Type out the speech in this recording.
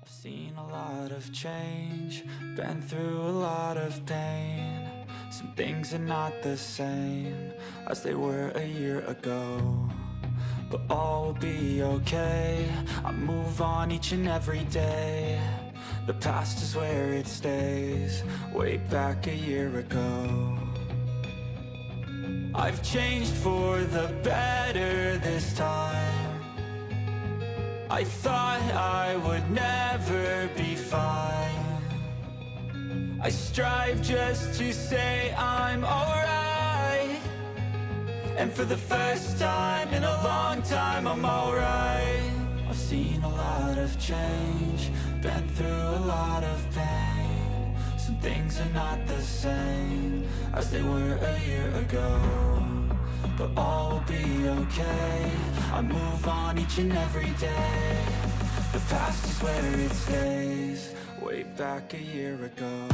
I've seen a lot of change, been through a lot of pain. Some things are not the same as they were a year ago, but all will be okay. I move on each and every day. The past is where it stays, way back a year ago. I've changed for the better this time. I thought I would never be fine. I strive just to say I'm alright, and for the first time in a long time I'm alright. I've seen a lot of change, been through a lot of pain. Some things are not the same as they were a year ago, but all will be okay. I move on each and every day. The past is where it stays, way back a year ago.